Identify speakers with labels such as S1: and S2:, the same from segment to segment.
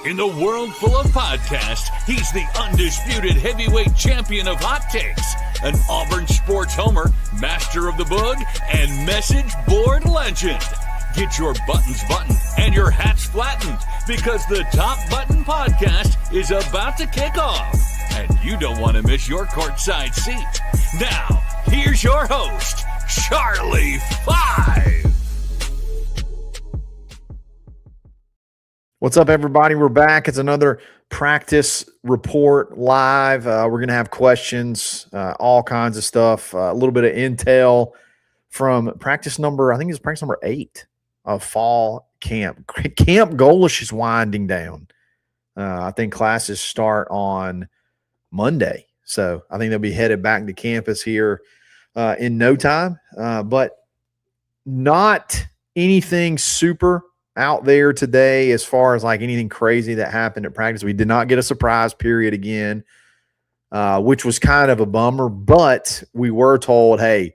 S1: In the world full of podcasts, he's the undisputed heavyweight champion of hot takes, an Auburn sports homer, master of the boog, and message board legend. Get your buttons buttoned and your hats flattened because the Top Button Podcast is about to kick off, and you don't want to miss your courtside seat. Now, here's your host, Charlie Five.
S2: What's up, everybody? We're back. It's another practice report live. We're going to have questions, all kinds of stuff, a little bit of intel from practice number, I think it's practice number 8 of fall camp. Camp Golish is winding down. I think classes start on Monday. So I think they'll be headed back to campus here in no time, but not anything super out there today as far as like anything crazy that happened at practice. We did not get a surprise period again, which was kind of a bummer, but we were told, hey,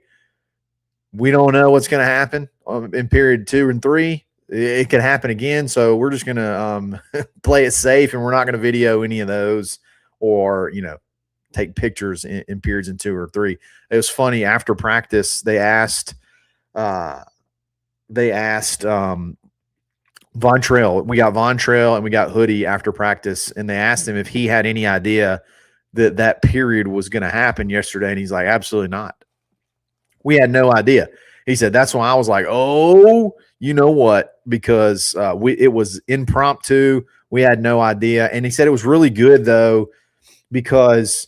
S2: we don't know what's going to happen in period 2 and 3. It could happen again. So we're just going to play it safe, and we're not going to video any of those or, take pictures in periods in 2 or 3. It was funny after practice. They asked Vontrell. We got Vontrell and we got Hoodie after practice, and they asked him if he had any idea that period was going to happen yesterday, and he's like, absolutely not. We had no idea. He said, that's why I was like, oh, you know what, because it was impromptu. We had no idea. And he said it was really good, though, because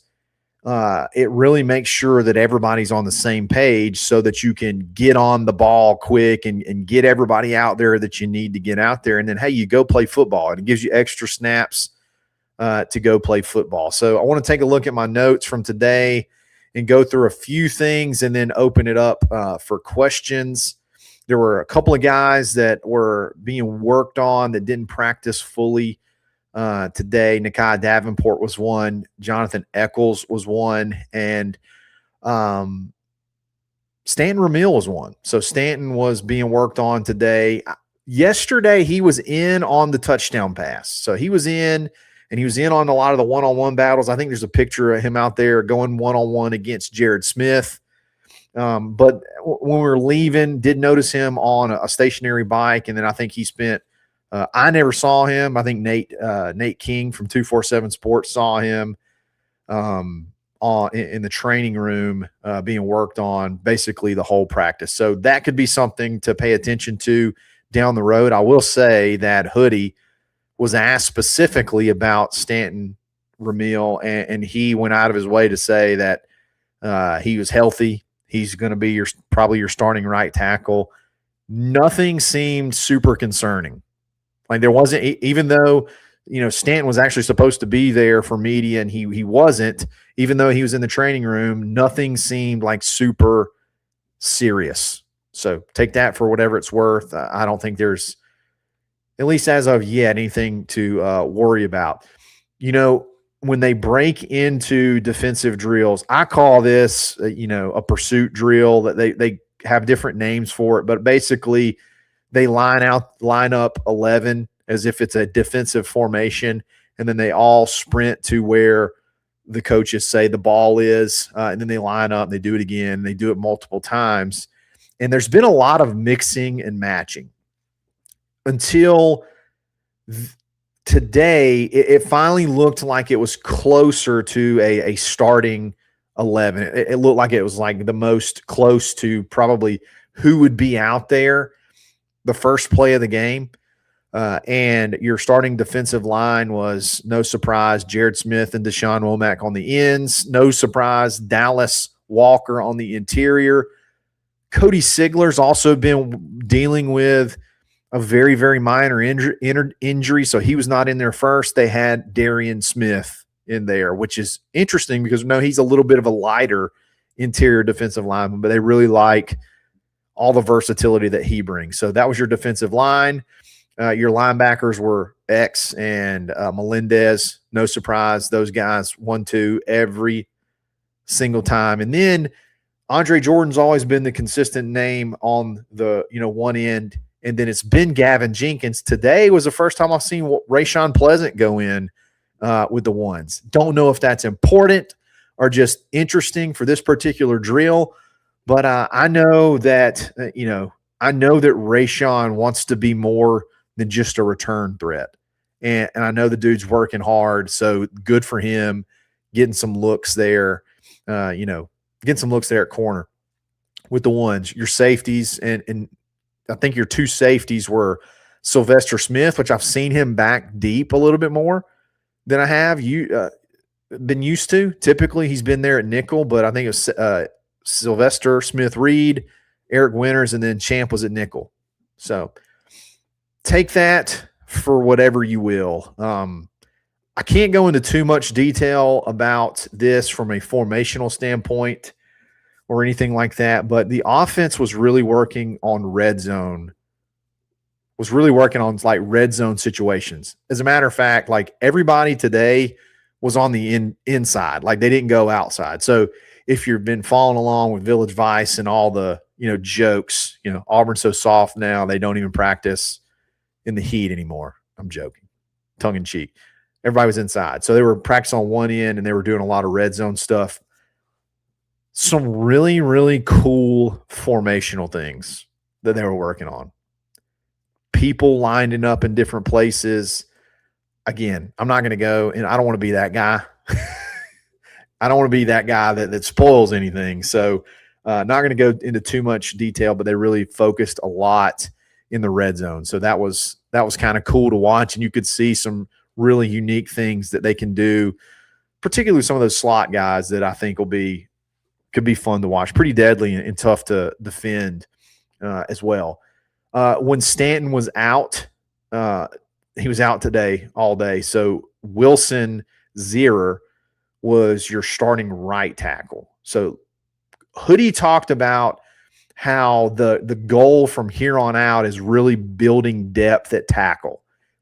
S2: it really makes sure that everybody's on the same page so that you can get on the ball quick and get everybody out there that you need to get out there. And then, hey, you go play football. And it gives you extra snaps to go play football. So I want to take a look at my notes from today and go through a few things and then open it up for questions. There were a couple of guys that were being worked on that didn't practice fully today. Nakai Davenport was one. Jonathan Eccles was one. And Stanton Ramil was one. So Stanton was being worked on today. Yesterday, he was in on the touchdown pass. So he was in, and he was in on a lot of the one-on-one battles. I think there's a picture of him out there going one-on-one against Jared Smith. But when we were leaving, did notice him on a stationary bike, and then I think he spent I never saw him. I think Nate King from 247 Sports saw him in the training room being worked on basically the whole practice. So that could be something to pay attention to down the road. I will say that Hoodie was asked specifically about Stanton Ramil, and he went out of his way to say that he was healthy. He's going to be probably your starting right tackle. Nothing seemed super concerning. Like there wasn't, even though, Stanton was actually supposed to be there for media and he wasn't, even though he was in the training room, nothing seemed like super serious. So take that for whatever it's worth. I don't think there's, at least as of yet, anything to worry about. When they break into defensive drills, I call this, a pursuit drill. That they have different names for it, but basically they line up 11 as if it's a defensive formation, and then they all sprint to where the coaches say the ball is, and then they line up and they do it again. They do it multiple times, and there's been a lot of mixing and matching until today. It finally looked like it was closer to a starting 11. It looked like it was like the most close to probably who would be out there the first play of the game. And your starting defensive line was, no surprise, Jared Smith and Deshaun Womack on the ends. No surprise, Dallas Walker on the interior. Cody Sigler's also been dealing with a very, very minor injury, so he was not in there first. They had Darian Smith in there, which is interesting because he's a little bit of a lighter interior defensive lineman, but they really like all the versatility that he brings. So that was your defensive line. Your linebackers were X and Melendez. No surprise, those guys 1-2 every single time. And then Andre Jordan's always been the consistent name on the one end And then it's been Gavin Jenkins. Today was the first time I've seen Rayshawn Pleasant go in with the ones. Don't know if that's important or just interesting for this particular drill, but I know that Rayshawn wants to be more than just a return threat. And I know the dude's working hard, so good for him getting some looks there, getting some looks there at corner with the ones. Your safeties, and I think your two safeties were Sylvester Smith, which I've seen him back deep a little bit more than I have been used to. Typically, he's been there at nickel, but I think it was Sylvester Smith-Reed, Eric Winters, and then Champ was at nickel. So take that for whatever you will. I can't go into too much detail about this from a formational standpoint or anything like that, but the offense was really working on red zone, red zone situations. As a matter of fact, like everybody today was on the inside, like they didn't go outside. So if you've been following along with Village Vice and all the, jokes, Auburn's so soft now, they don't even practice in the heat anymore. I'm joking, tongue in cheek. Everybody was inside. So they were practicing on one end and they were doing a lot of red zone stuff. Some really, really cool formational things that they were working on. People lining up in different places. Again, I'm not going to go, and I don't want to be that guy. I don't want to be that guy that spoils anything. So not going to go into too much detail, but they really focused a lot in the red zone. So that was kind of cool to watch, and you could see some really unique things that they can do, particularly some of those slot guys that I think could be fun to watch. Pretty deadly and tough to defend as well. When Stanton was out, he was out today all day. So Wilson Zierer was your starting right tackle. So Hoodie talked about how the goal from here on out is really building depth at tackle.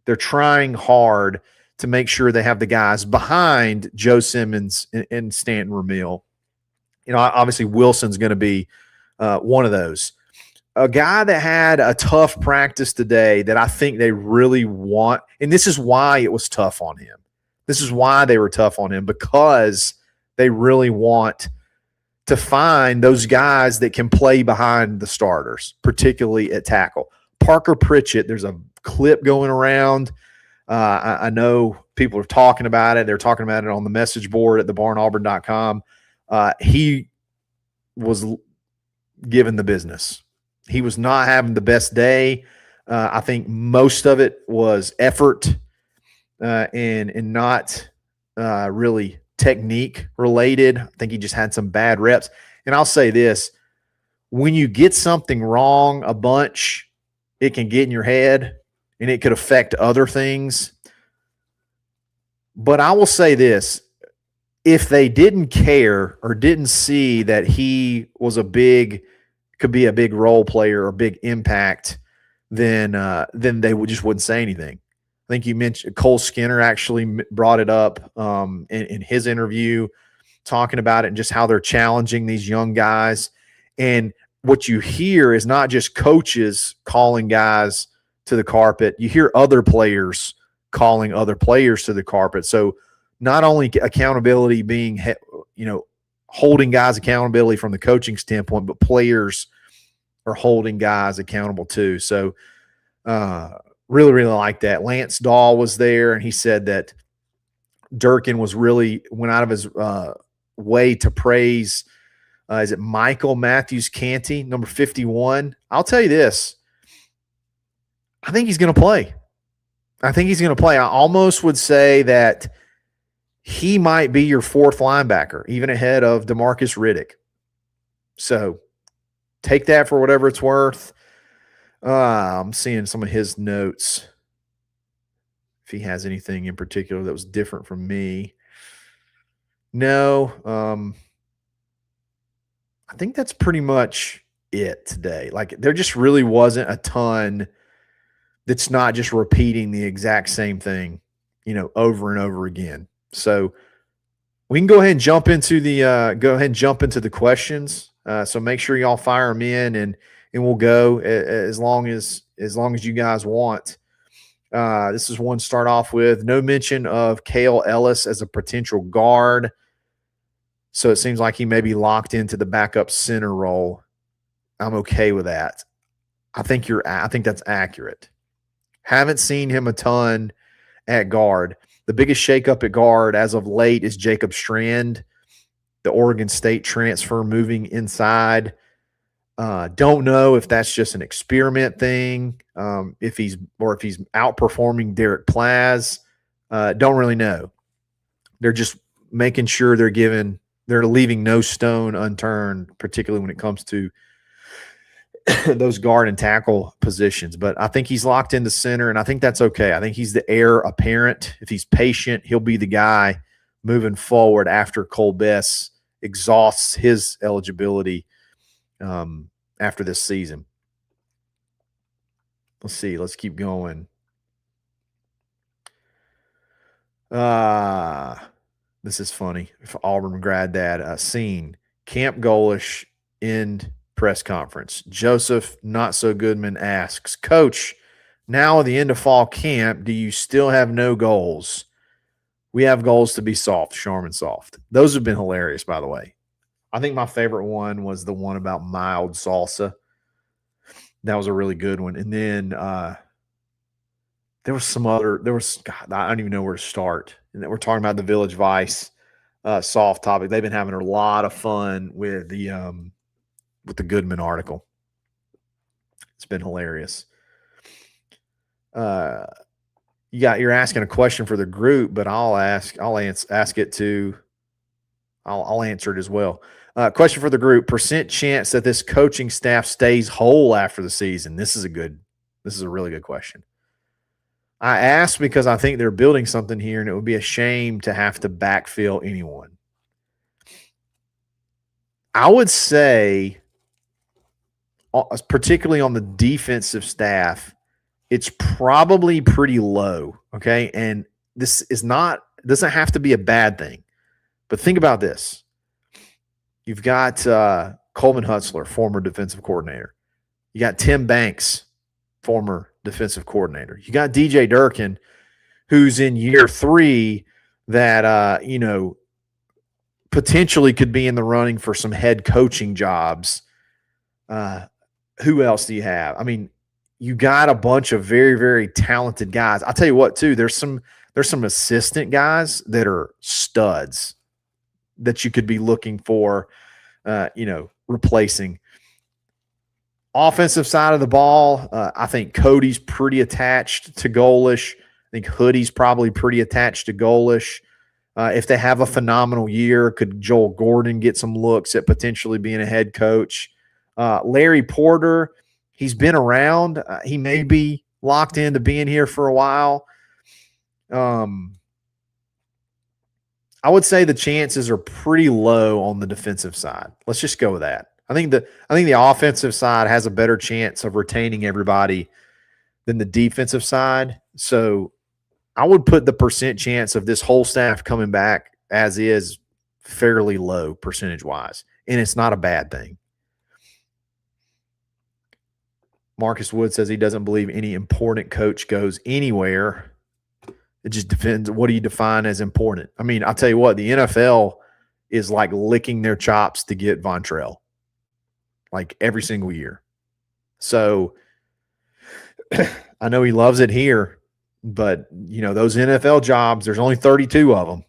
S2: They're trying hard to make sure they have the guys behind Joe Simmons and Stanton Ramil. Obviously Wilson's going to be one of those. A guy that had a tough practice today that I think they really want, and this is why it was tough on him. This is why they were tough on him, because they really want to find those guys that can play behind the starters, particularly at tackle. Parker Pritchett, there's a clip going around. I know people are talking about it. They're talking about it on the message board at thebarnauburn.com. He was given the business. He was not having the best day. I think most of it was effort and not really technique related. I think he just had some bad reps. And I'll say this, when you get something wrong a bunch, it can get in your head and it could affect other things. But I will say this, if they didn't care or didn't see that he was could be a big role player or big impact, then they wouldn't say anything. I think you mentioned Cole Skinner actually brought it up in his interview, talking about it and just how they're challenging these young guys. And what you hear is not just coaches calling guys to the carpet. You hear other players calling other players to the carpet. So not only accountability being, holding guys accountability from the coaching standpoint, but players are holding guys accountable too. So really, really like that. Lance Dahl was there, and he said that Durkin went out of his way to praise, is it Michael Matthews Canty, number 51? I'll tell you this. I think he's going to play. I almost would say that he might be your fourth linebacker, even ahead of DeMarcus Riddick. So take that for whatever it's worth. I'm seeing some of his notes, if he has anything in particular that was different from me. No, I think that's pretty much it today. Like, there just really wasn't a ton that's not just repeating the exact same thing, over and over again. So we can go ahead and jump into the questions. So make sure y'all fire them in, and and we'll go as long as you guys want. This is one to start off with. No mention of Cale Ellis as a potential guard. So it seems like he may be locked into the backup center role. I'm okay with that. I think that's accurate. Haven't seen him a ton at guard. The biggest shakeup at guard as of late is Jacob Strand, the Oregon State transfer moving inside. Don't know if that's just an experiment thing, if he's outperforming Derek Plaz. Don't really know. They're just making sure they're leaving no stone unturned, particularly when it comes to those guard and tackle positions. But I think he's locked into center, and I think that's okay. I think he's the heir apparent. If he's patient, he'll be the guy moving forward after Cole Bess exhausts his eligibility after this season. Let's see. Let's keep going. This is funny. If Auburn grad dad seen Camp Golish end press conference. Joseph Not So Goodman asks, Coach, now at the end of fall camp, do you still have no goals? We have goals to be soft, Charmin soft. Those have been hilarious, by the way. I think my favorite one was the one about mild salsa. That was a really good one. And then there was God, I don't even know where to start. And then we're talking about the Village Vice soft topic. They've been having a lot of fun with the Goodman article. It's been hilarious. You're asking a question for the group, but I'll answer it as well. Question for the group: percent chance that this coaching staff stays whole after the season. This is a really good question. I ask because I think they're building something here, and it would be a shame to have to backfill anyone. I would say, particularly on the defensive staff, it's probably pretty low, okay? And this doesn't have to be a bad thing. But think about this. You've got Coleman Hutzler, former defensive coordinator. You got Tim Banks, former defensive coordinator. You got DJ Durkin, who's in year 3 that, potentially could be in the running for some head coaching jobs. Who else do you have? I mean, you got a bunch of very, very talented guys. I'll tell you what, too, there's some assistant guys that are studs that you could be looking for, replacing. Offensive side of the ball, I think Cody's pretty attached to Golish. I think Hoodie's probably pretty attached to Golish. If they have a phenomenal year, could Joel Gordon get some looks at potentially being a head coach? Larry Porter, he's been around. He may be locked into being here for a while. I would say the chances are pretty low on the defensive side. Let's just go with that. I think the offensive side has a better chance of retaining everybody than the defensive side. So I would put the percent chance of this whole staff coming back as is fairly low percentage-wise, and it's not a bad thing. Marcus Wood says he doesn't believe any important coach goes anywhere. It just depends. What do you define as important? I mean, I'll tell you what, the NFL is like licking their chops to get Vontrell, like every single year. So I know he loves it here, but, those NFL jobs, there's only 32 of them.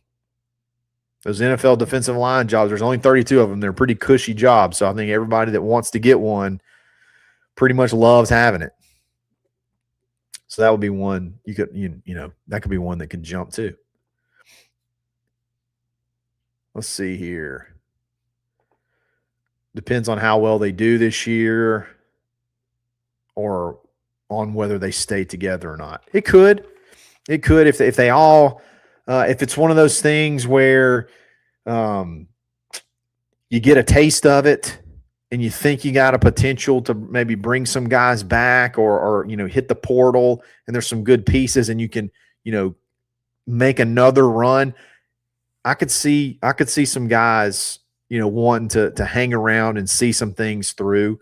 S2: Those NFL defensive line jobs, there's only 32 of them. They're pretty cushy jobs. So I think everybody that wants to get one pretty much loves having it. So that would be one you could, that could be one that could jump too. Let's see here. Depends on how well they do this year or on whether they stay together or not. It could if they all if it's one of those things where you get a taste of it and you think you got a potential to maybe bring some guys back or hit the portal and there's some good pieces and you can, make another run. I could see some guys, wanting to hang around and see some things through.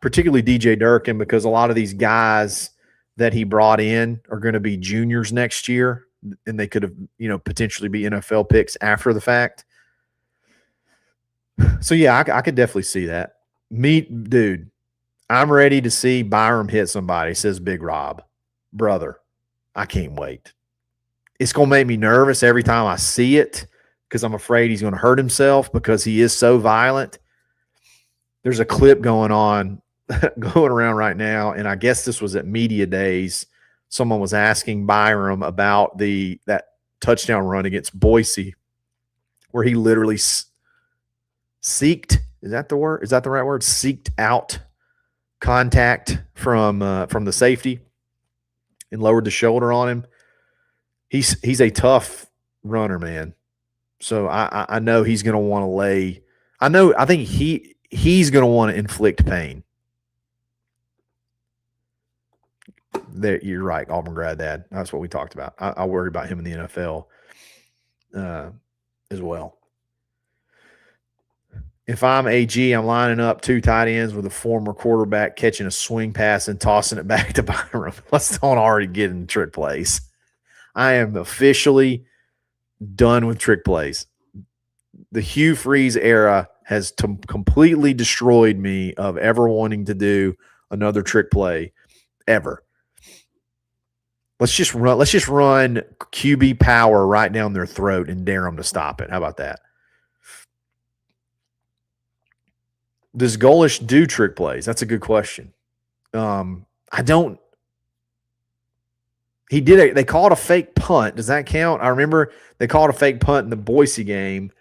S2: particularly DJ Durkin, because a lot of these guys that he brought in are going to be juniors next year, and they could have, potentially be NFL picks after the fact. So, yeah, I could definitely see that. Dude, I'm ready to see Byram hit somebody, says Big Rob. Brother, I can't wait. It's going to make me nervous every time I see it because I'm afraid he's going to hurt himself because he is so violent. There's a clip going around right now, and I guess this was at media days. Someone was asking Byram about that touchdown run against Boise, where he literally seeked. Is that the word? Is that the right word? Seeked out contact from the safety and lowered the shoulder on him. He's a tough runner, man. So I know he's going to want to lay. I think he's going to want to inflict pain. There, you're right, Auburn grad dad. That's what we talked about. I worry about him in the NFL as well. If I'm AG, I'm lining up 2 tight ends with a former quarterback catching a swing pass and tossing it back to Byram. Let's don't already get in trick plays. I am officially done with trick plays. The Hugh Freeze era has completely destroyed me of ever wanting to do another trick play ever. Let's just run QB power right down their throat and dare them to stop it. How about that? Does Golish do trick plays? That's a good question. I don't. He did they called a fake punt. Does that count? I remember they called a fake punt in the Boise game.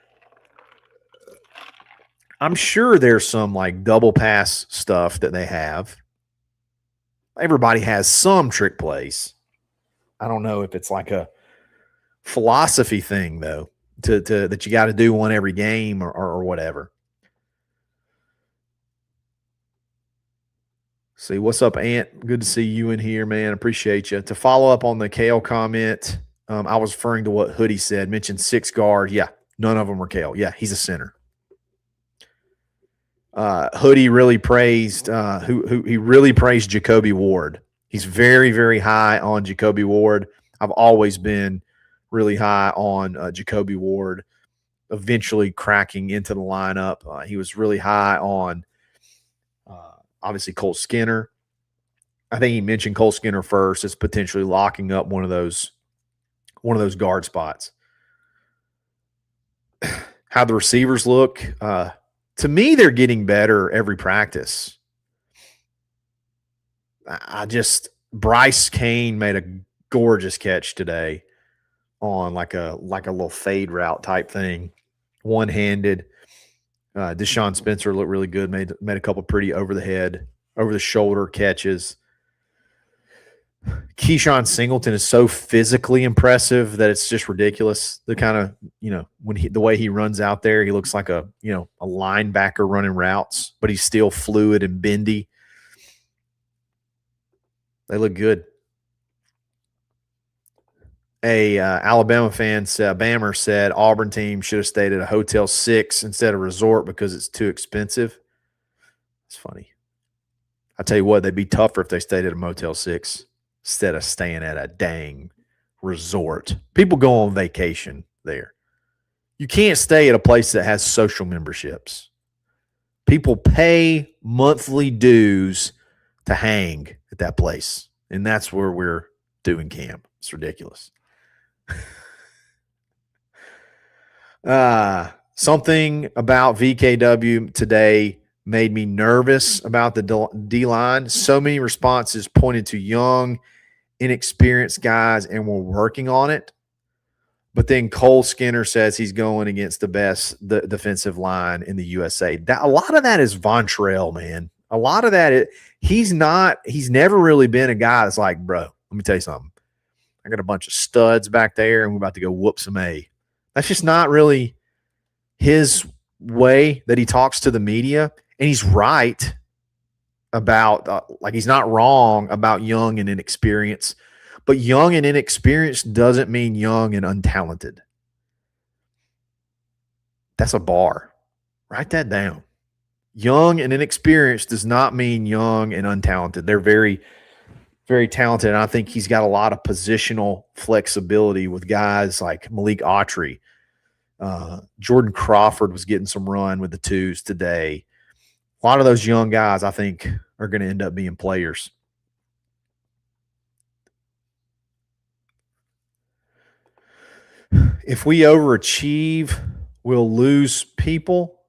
S2: I'm sure there's some like double pass stuff that they have. Everybody has some trick plays. I don't know if it's like a philosophy thing though, to that you got to do one every game or whatever. See, what's up, Ant? Good to see you in here, man. Appreciate you. To follow up on the Kale comment, I was referring to what Hoodie said, mentioned 6 guard. Yeah, none of them were Kale. Yeah, he's a center. Hoodie really praised he really praised Jacoby Ward. He's very, very high on Jacoby Ward. I've always been really high on Jacoby Ward eventually cracking into the lineup. He was really high on obviously Cole Skinner. I think he mentioned Cole Skinner first as potentially locking up one of those guard spots. How the receivers look, to me, they're getting better every practice. Bryce Kane made a gorgeous catch today on like a little fade route type thing, one-handed. Deshaun Spencer looked really good, made a couple pretty over the shoulder catches. Keyshawn Singleton is so physically impressive that it's just ridiculous. The kind of, the way he runs out there, he looks like a linebacker running routes, but he's still fluid and bendy. They look good. A Alabama fan said, Bammer said Auburn team should have stayed at a Hotel 6 instead of resort because it's too expensive. It's funny. I tell you what, they'd be tougher if they stayed at a Motel 6 instead of staying at a dang resort. People go on vacation there. You can't stay at a place that has social memberships. People pay monthly dues to hang at that place, and that's where we're doing camp. It's ridiculous. Something about VKW today made me nervous about the D-line. So many responses pointed to young, inexperienced guys, and we're working on it. But then Cole Skinner says he's going against the best defensive line in the USA. A lot of that is Vontrell, man. A lot of that, he's never really been a guy that's like, bro, let me tell you something. I got a bunch of studs back there, and we're about to go whoop some A. That's just not really his way that he talks to the media. And he's right about, he's not wrong about young and inexperienced. But young and inexperienced doesn't mean young and untalented. That's a bar. Write that down. young and inexperienced does not mean young and untalented. They're very, very talented. And I think he's got a lot of positional flexibility with guys like Malik Autry. Jordan Crawford was getting some run with the twos today. A lot of those young guys, I think, are going to end up being players. If we overachieve, we'll lose people,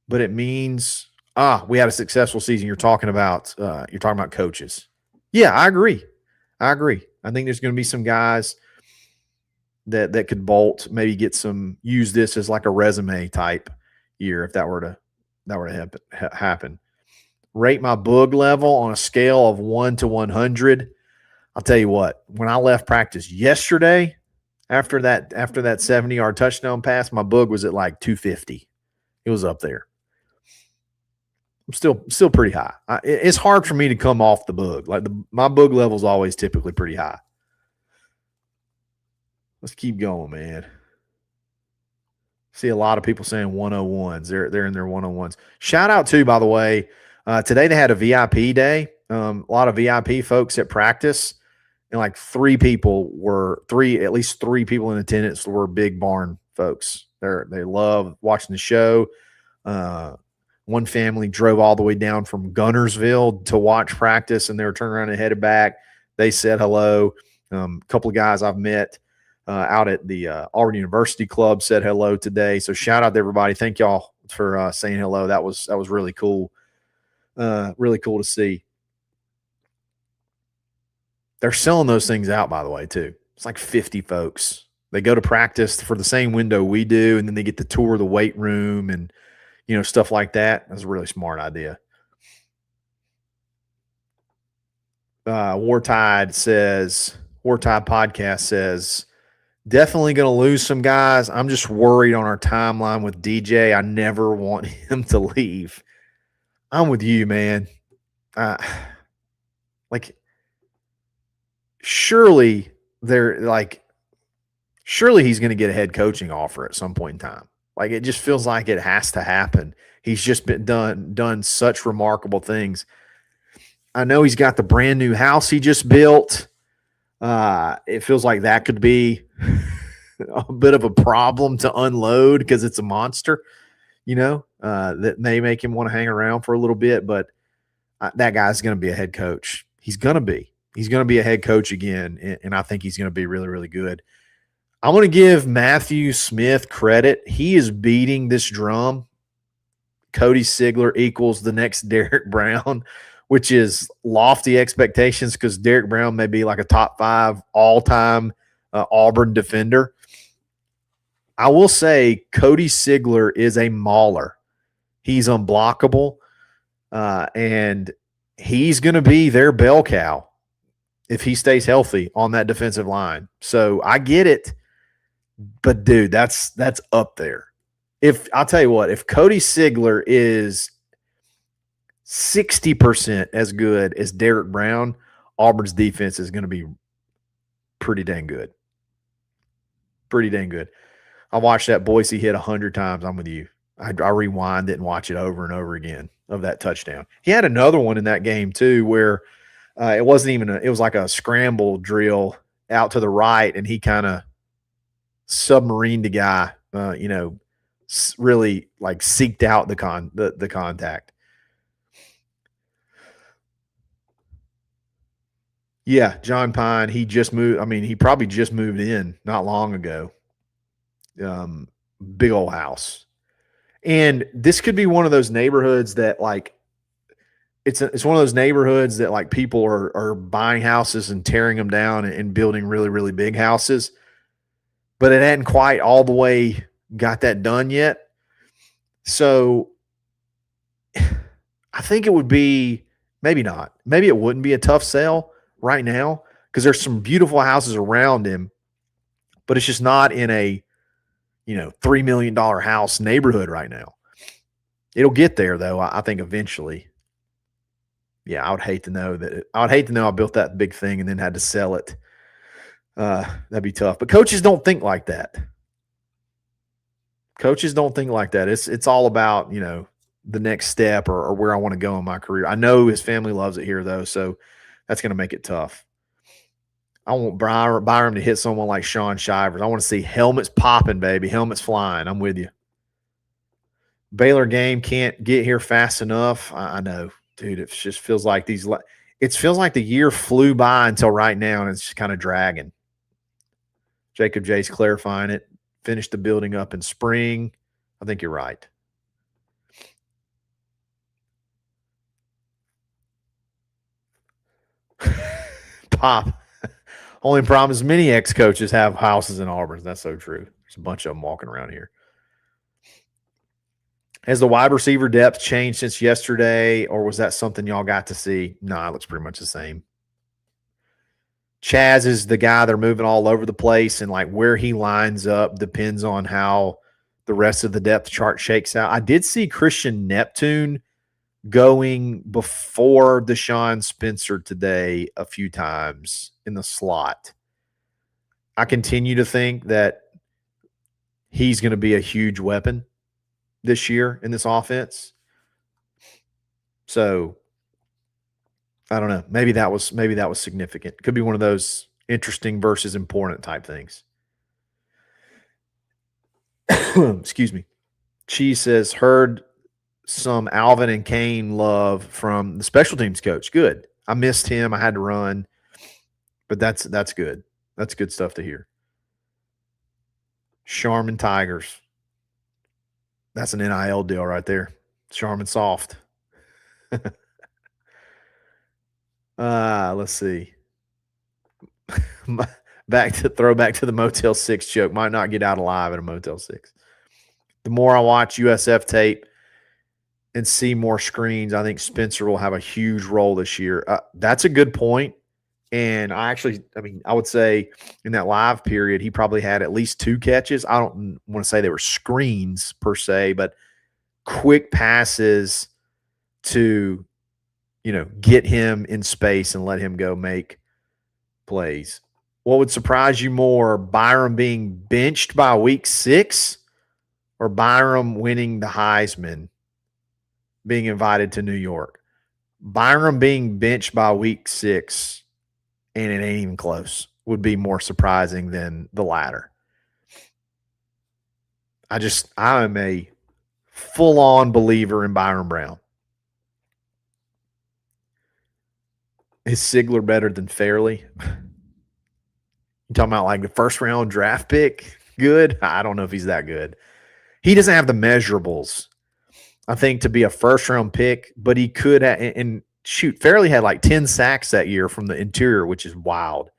S2: but it means we had a successful season. You're talking about coaches. Yeah, I agree. I think there's going to be some guys that could bolt, maybe use this as like a resume type year if that were to happen. Rate my boog level on a scale of 1 to 100. I'll tell you what, when I left practice yesterday, after that 70-yard touchdown pass, my boog was at like 250. It was up there. I'm still pretty high. It's hard for me to come off the boog. Like my boog level is always typically pretty high. Let's keep going, man. See a lot of people saying 101s. They're in their 101s. Shout out to, by the way, today they had a VIP day. A lot of VIP folks at practice, and like at least three people in attendance were Big Barn folks. They love watching the show. One family drove all the way down from Gunnersville to watch practice, and they were turning around and headed back. They said hello. A couple of guys I've met out at the Auburn University Club said hello today. So shout out to everybody. Thank y'all for saying hello. That was really cool. Really cool to see. They're selling those things out, by the way, too. It's like 50 folks. They go to practice for the same window we do, and then they get to tour the weight room and stuff like that. That's a really smart idea. Wartide Podcast says, definitely going to lose some guys. I'm just worried on our timeline with DJ. I never want him to leave. I'm with you, man. Surely he's going to get a head coaching offer at some point in time. Like, it just feels like it has to happen. He's just been done such remarkable things. I know he's got the brand new house he just built. It feels like that could be a bit of a problem to unload because it's a monster, that may make him want to hang around for a little bit. But that guy's going to be a head coach. He's going to be a head coach again, and I think he's going to be really, really good. I want to give Matthew Smith credit. He is beating this drum. Cody Sigler equals the next Derek Brown, which is lofty expectations because Derek Brown may be like a top 5 all-time Auburn defender. I will say Cody Sigler is a mauler. He's unblockable, and he's going to be their bell cow if he stays healthy on that defensive line. So I get it, but dude, that's up there. I'll tell you what, if Cody Sigler is 60% as good as Derek Brown, Auburn's defense is going to be pretty dang good. Pretty dang good. I watched that Boise hit 100 times. I'm with you. I rewind it and watch it over and over again of that touchdown. He had another one in that game too where it wasn't even it was like a scramble drill out to the right, and he kind of submarined the guy, really like seeked out the contact. Yeah, John Pine, he just moved. I mean, he probably just moved in not long ago. Big old house. And this could be one of those neighborhoods that like it's one of those neighborhoods that like people are buying houses and tearing them down and building really, really big houses. But it hadn't quite all the way got that done yet. So I think it would be, maybe not. Maybe it wouldn't be a tough sell right now because there's some beautiful houses around him, but it's just not in a, $3 million house neighborhood right now. It'll get there though. I think eventually. Yeah, I would hate to know I built that big thing and then had to sell it. That'd be tough. But coaches don't think like that. Coaches don't think like that. It's all about, the next step or where I want to go in my career. I know his family loves it here, though, so that's going to make it tough. I want Byram to hit someone like Sean Shivers. I want to see helmets popping, baby, helmets flying. I'm with you. Baylor game can't get here fast enough. I know, dude. It just feels like it feels like the year flew by until right now, and it's just kind of dragging. Jacob J's clarifying it. Finish the building up in spring. I think you're right. Pop. Only problem is many ex-coaches have houses in Auburn. That's so true. There's a bunch of them walking around here. Has the wide receiver depth changed since yesterday, or was that something y'all got to see? No, it looks pretty much the same. Chaz is the guy they're moving all over the place, and like where he lines up depends on how the rest of the depth chart shakes out. I did see Christian Neptune going before Deshaun Spencer today a few times in the slot. I continue to think that he's going to be a huge weapon this year in this offense. So I don't know. Maybe that was significant. Could be one of those interesting versus important type things. Excuse me. Cheese says, heard some Alvin and Kane love from the special teams coach. Good. I missed him. I had to run. But that's good. That's good stuff to hear. Charmin Tigers. That's an NIL deal right there. Charmin Soft. Let's see. Throwback to the Motel 6 joke. Might not get out alive at a Motel 6. The more I watch USF tape and see more screens, I think Spencer will have a huge role this year. That's a good point. And I would say in that live period, he probably had at least 2 catches. I don't want to say they were screens per se, but quick passes to, get him in space and let him go make plays. What would surprise you more, Byram being benched by week 6 or Byram winning the Heisman, being invited to New York? Byram being benched by week 6, and it ain't even close, would be more surprising than the latter. I am a full-on believer in Byram Brown. Is Sigler better than Fairley? You talking about like the first-round draft pick? Good? I don't know if he's that good. He doesn't have the measurables, I think, to be a first-round pick, but he could have, and shoot, Fairley had like 10 sacks that year from the interior, which is wild.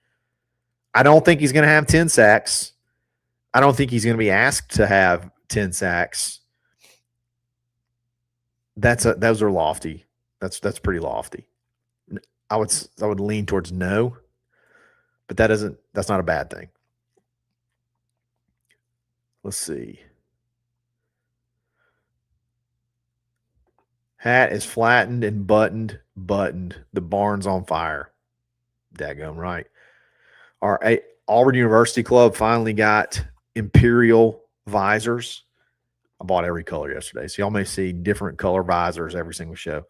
S2: I don't think he's going to have 10 sacks. I don't think he's going to be asked to have 10 sacks. Those are lofty. That's pretty lofty. I would lean towards no, but that's not a bad thing. Let's see. Hat is flattened and buttoned. The barn's on fire. Daggone right. Our Auburn University Club finally got Imperial visors. I bought every color yesterday, so y'all may see different color visors every single show.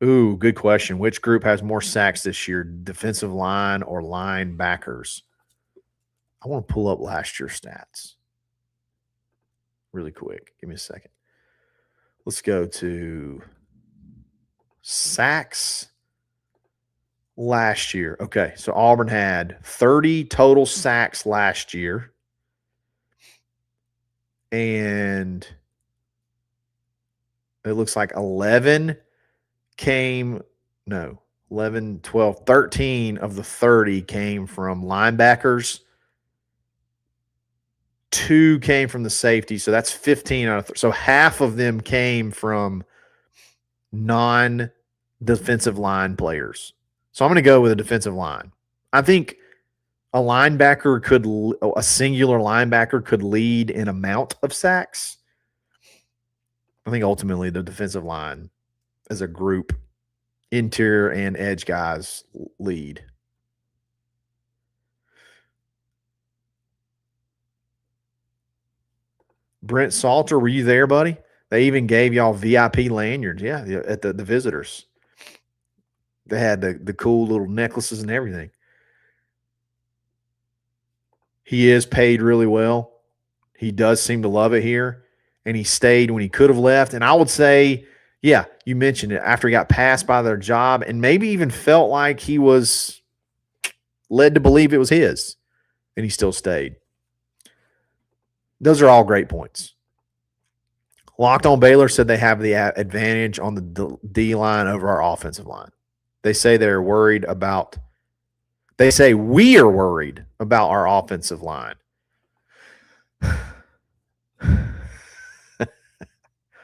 S2: Ooh, good question. Which group has more sacks this year, defensive line or linebackers? I want to pull up last year's stats really quick. Give me a second. Let's go to sacks last year. Okay, so Auburn had 30 total sacks last year. And it looks like 11, 13 of the 30 came from linebackers. 2 came from the safety, so that's 15 out of so half of them came from non-defensive line players. So I'm going to go with a defensive line. I think a singular linebacker could lead in amount of sacks. I think ultimately the defensive line as a group, interior and edge guys, lead. Brent Salter, were you there, buddy? They even gave y'all VIP lanyards, at the visitors. They had the cool little necklaces and everything. He is paid really well. He does seem to love it here, and he stayed when he could have left. And I would say, yeah, you mentioned it, after he got passed by their job and maybe even felt like he was led to believe it was his, and he still stayed. Those are all great points. Locked On Baylor said they have the advantage on the D line over our offensive line. They say we are worried about our offensive line.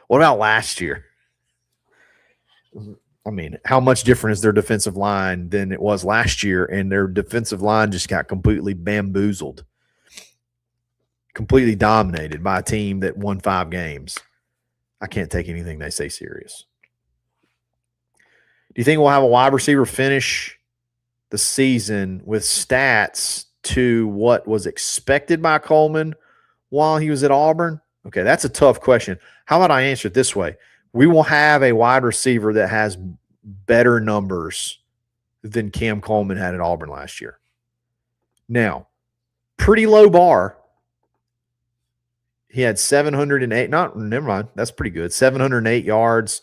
S2: What about last year? I mean, how much different is their defensive line than it was last year? And their defensive line just got completely bamboozled, completely dominated by a team that won 5 games. I can't take anything they say serious. Do you think we'll have a wide receiver finish the season with stats to what was expected by Coleman while he was at Auburn? Okay, that's a tough question. How about I answer it this way? We will have a wide receiver that has better numbers than Cam Coleman had at Auburn last year. Now, pretty low bar. He had 708. Never mind. That's pretty good. 708 yards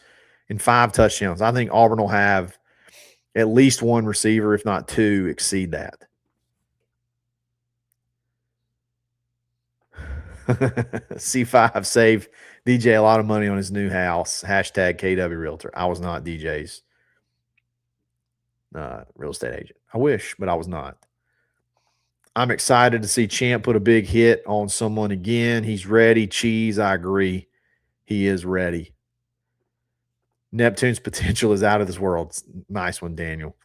S2: and 5 touchdowns. I think Auburn will have at least one receiver, if not 2, exceed that. C5 saved DJ a lot of money on his new house. Hashtag KW Realtor. I was not DJ's real estate agent. I wish, but I was not. I'm excited to see Champ put a big hit on someone again. He's ready. Cheese, I agree. He is ready. Neptune's potential is out of this world. Nice one, Daniel.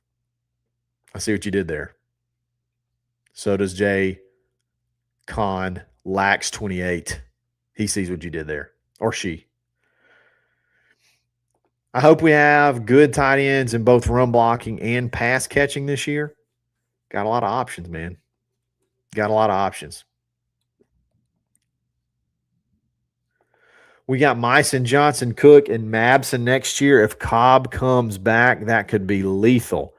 S2: I see what you did there. So does Jay Con. Lax 28. He sees what you did there. Or she. I hope we have good tight ends in both run blocking and pass catching this year. Got a lot of options, man. Got a lot of options. We got Myson, Johnson, Cook, and Mabson next year. If Cobb comes back, that could be lethal.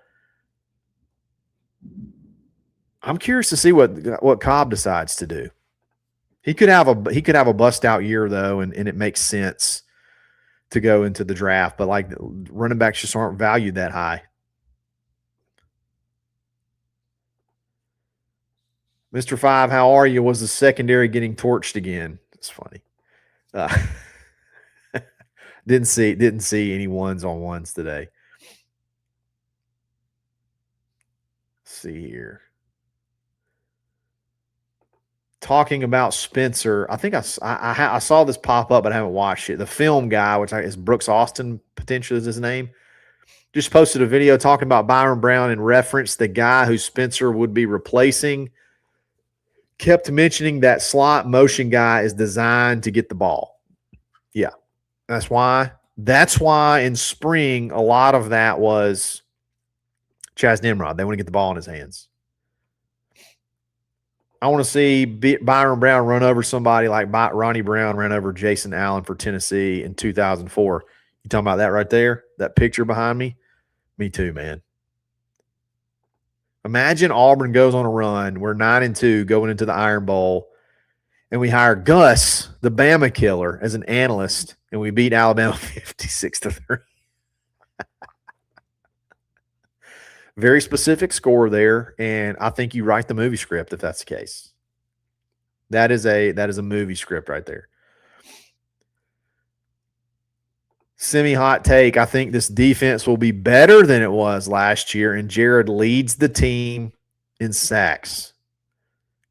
S2: I'm curious to see what Cobb decides to do. He could have a bust out year though, and it makes sense to go into the draft. But like running backs just aren't valued that high. Mr. 5, how are you? Was the secondary getting torched again? It's funny. Didn't see any ones on ones today. Let's see here. Talking about Spencer, I think I saw this pop up, but I haven't watched it. The film guy, which is Brooks Austin, potentially is his name, just posted a video talking about Byron Brown and referenced the guy who Spencer would be replacing. Kept mentioning that slot motion guy is designed to get the ball. Yeah, that's why in spring a lot of that was Chaz Nimrod. They want to get the ball in his hands. I want to see Byron Brown run over somebody like Ronnie Brown ran over Jason Allen for Tennessee in 2004. You talking about that right there? That picture behind me? Me too, man. Imagine Auburn goes on a run. We're 9-2 going into the Iron Bowl, and we hire Gus, the Bama killer, as an analyst, and we beat Alabama 56-3. Very specific score there, and I think you write the movie script if that's the case. That is a movie script right there. Semi-hot take. I think this defense will be better than it was last year, and Jared leads the team in sacks.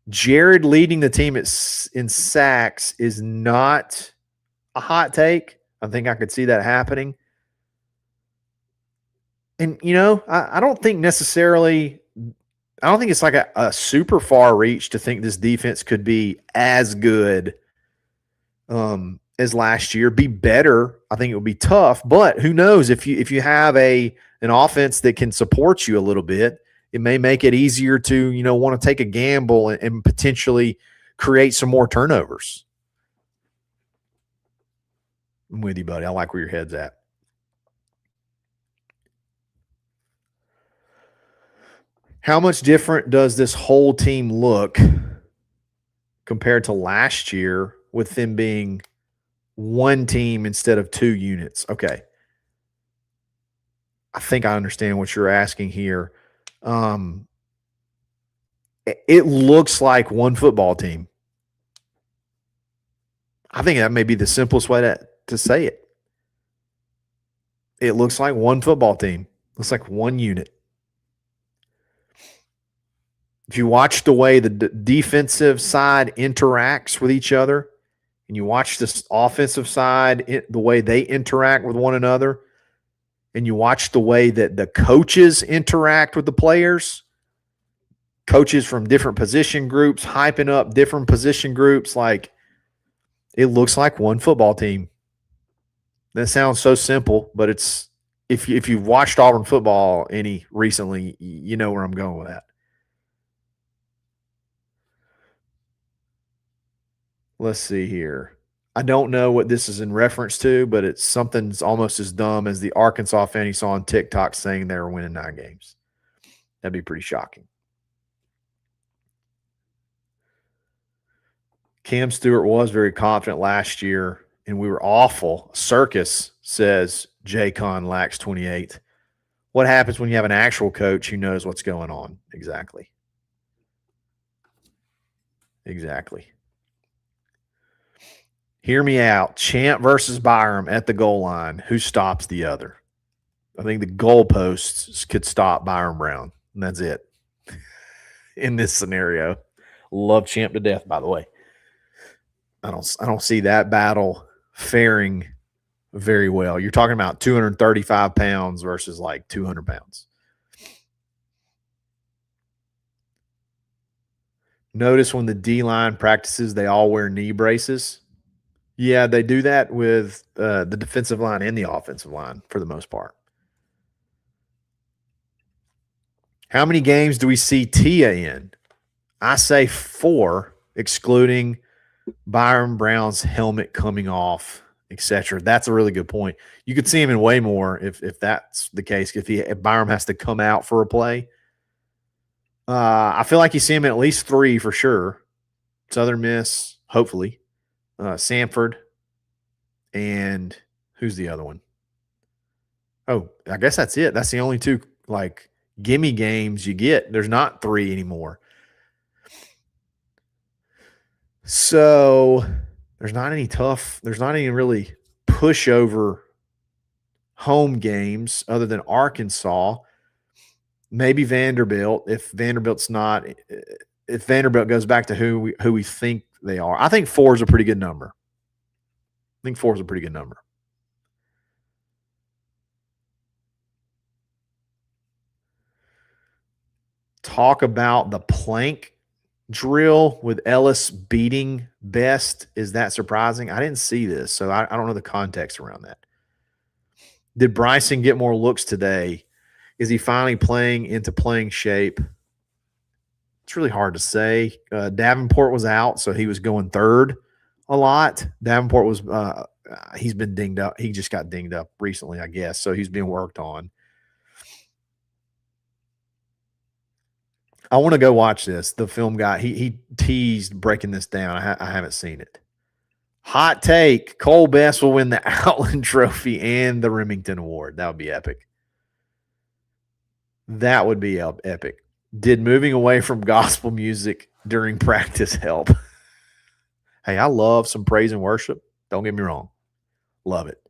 S2: Jared leading the team in sacks is not a hot take. I think I could see that happening. And, I don't think necessarily – I don't think it's like a super far reach to think this defense could be as good as last year. Be better. I think it would be tough. But who knows? If you have an offense that can support you a little bit, it may make it easier to, want to take a gamble and potentially create some more turnovers. I'm with you, buddy. I like where your head's at. How much different does this whole team look compared to last year with them being one team instead of two units? Okay. I think I understand what you're asking here. It looks like one football team. I think that may be the simplest way to say it. It looks like one football team. Looks like one unit. If you watch the way the defensive side interacts with each other, and you watch this offensive side, the way they interact with one another, and you watch the way that the coaches interact with the players, coaches from different position groups hyping up different position groups, like it looks like one football team. That sounds so simple, but it's if you've watched Auburn football any recently, you know where I'm going with that. Let's see here. I don't know what this is in reference to, but it's something's almost as dumb as the Arkansas fan you saw on TikTok saying they were winning 9 games. That'd be pretty shocking. Cam Stewart was very confident last year, and we were awful. Circus says J-Con lacks 28. What happens when you have an actual coach who knows what's going on? Exactly. Hear me out. Champ versus Byram at the goal line. Who stops the other? I think the goalposts could stop Byram Brown, and that's it in this scenario. Love Champ to death, by the way. I don't see that battle faring very well. You're talking about 235 pounds versus like 200 pounds. Notice when the D-line practices, they all wear knee braces. Yeah, they do that with the defensive line and the offensive line for the most part. How many games do we see Tia in? I say 4, excluding Byram Brown's helmet coming off, etc. That's a really good point. You could see him in way more if that's the case. If Byram has to come out for a play, I feel like you see him at least 3 for sure. Southern Miss, hopefully, Samford, and who's the other one? Oh, I guess that's it. That's the only 2 like gimme games you get. There's not 3 anymore. So there's not any really pushover home games other than Arkansas. Maybe Vanderbilt, if Vanderbilt goes back to who we think they are. I think 4 is a pretty good number. Talk about the plank drill with Ellis beating Best. Is that surprising? I didn't see this, so I don't know the context around that. Did Bryson get more looks today? Is he finally playing into playing shape? It's really hard to say. Davenport was out, so he was going third a lot. Davenport was he's been dinged up. He just got dinged up recently, I guess, so he's being worked on. I want to go watch this. The film guy, he teased breaking this down. I haven't seen it. Hot take: Cole Best will win the Outland Trophy and the Remington Award. That would be epic. Did moving away from gospel music during practice help? Hey, I love some praise and worship. Don't get me wrong. Love it.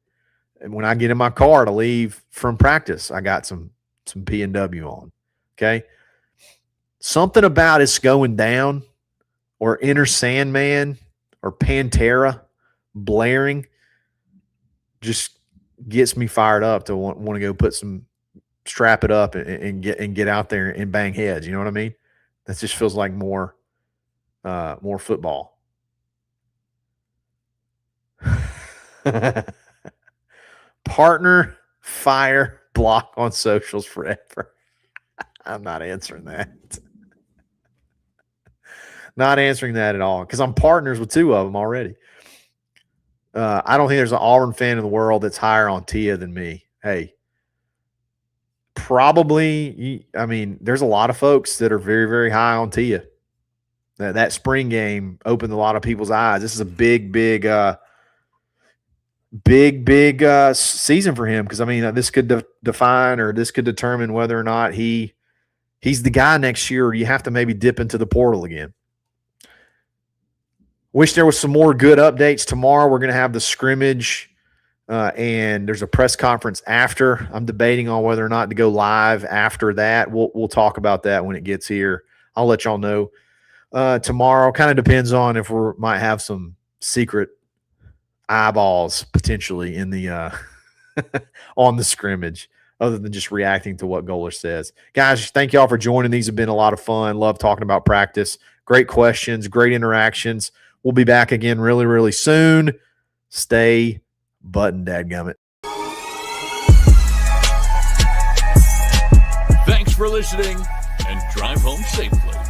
S2: And when I get in my car to leave from practice, I got some P&W on. Okay. Something about It's Going Down or Inner Sandman or Pantera blaring just gets me fired up to want to go strap it up and get out there and bang heads. You know what I mean? That just feels like more football. Partner, fire, block on socials forever. I'm not answering that. Not answering that at all because I'm partners with 2 of them already. I don't think there's an Auburn fan in the world that's higher on Tia than me. Hey, probably, I mean, there's a lot of folks that are very, very high on Tia. That spring game opened a lot of people's eyes. This is a big season for him because, I mean, this could define or this could determine whether or not he's the guy next year. Or you have to maybe dip into the portal again. Wish there was some more good updates tomorrow. We're going to have the scrimmage, and there's a press conference after. I'm debating on whether or not to go live after that. We'll talk about that when it gets here. I'll let y'all know tomorrow. Kind of depends on if we might have some secret eyeballs potentially in the on the scrimmage, other than just reacting to what Goler says. Guys, thank y'all for joining. These have been a lot of fun. Love talking about practice. Great questions, great interactions. We'll be back again really, really soon. Stay buttoned, dadgummit.
S1: Thanks for listening, and drive home safely.